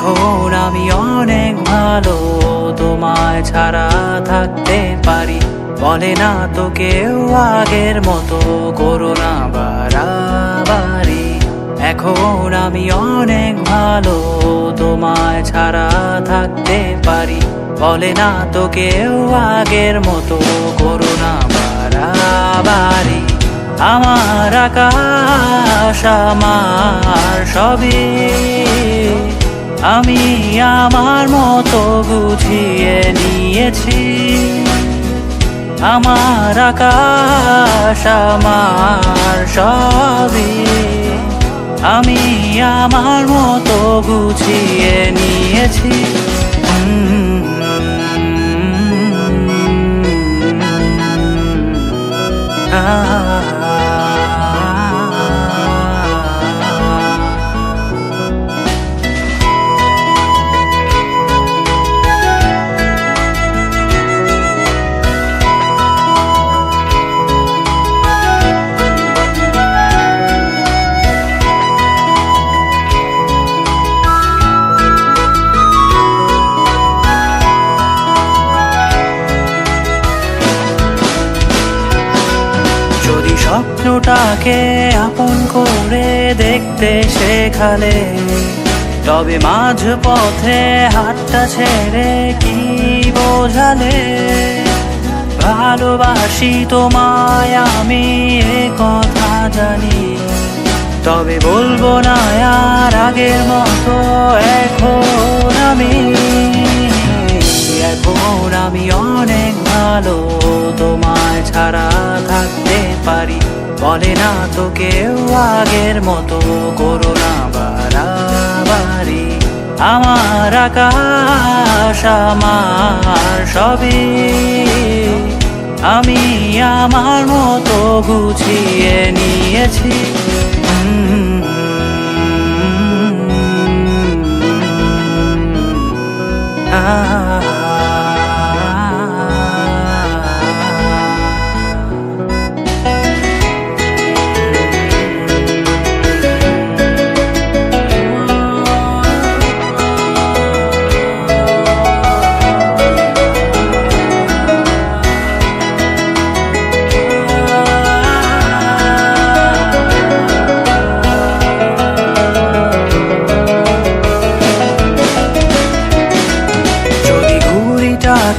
এখন আমি অনেক ভালো, তোমায় ছাড়া থাকতে পারি। বলে না তো কেউ আগের মতো করো না বাড়াবাড়ি। এখন আমি অনেক ভালো, তোমায় ছাড়া থাকতে পারি। বলে না তো কেউ আগের মতো করো না বাড়াবাড়ি। আমার আকাশ আমার সবই আমি আমার মতো বুঝিয়ে নিয়েছি। আমার আকাশ আমার সবই আমি আমার মতো বুঝিয়ে নিয়েছি। যদি স্বপ্নটাকে আপন করে দেখতে শেখালে, তবে মাঝ পথে হাতটা ছেড়ে কি বোঝালে? ভালোবাসি তোমায় আমি এ কথা জানি, তবে বলবো না আর আগের মতো। এখন আমি অনেক ভালো, তোমায় ছাড়া থাকতে পারি। বলে না তো কেউ আগের মতো করো না বাড়াবাড়ি। আমার আকাশ আমার সবই আমি আমার মতো গুছিয়ে নিয়েছি।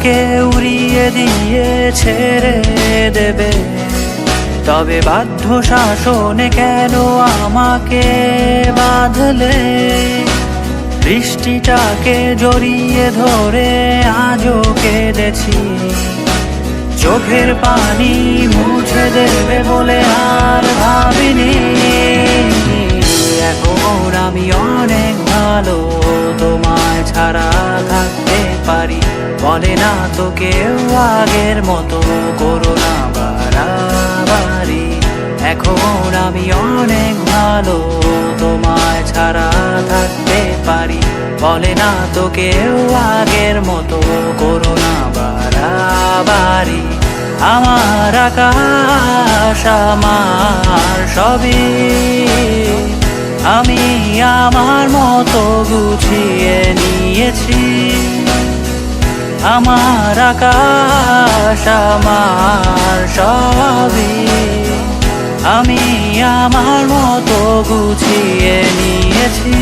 কে উড়িয়ে দিয়ে ছেড়ে দেবে, তবে বাধ্য শাসনে কেন আমাকে বাঁধলে? বৃষ্টিটাকে জড়িয়ে ধরে আজও কেঁদেছি, চোখের পানি মুছে দেবে বলে আর ভাবিনি। এখন আমি অনেক ভালো, তোমায় ছাড়া থাকতে পারি। বলে না তো কেউ আগের মতো করো না বাড়াবাড়ি। এখন আমি অনেক ভালো, তোমায় ছাড়া থাকতে পারি। বলে না তো কেউ আগের মতো করো না বাড়াবাড়ি। আমার আকাশ আমার সবই আমি আমার মতো গুছিয়ে নিয়েছি। আমার আকাশ আমার সবই আমি আমার মতো গুছিয়ে নিয়েছি।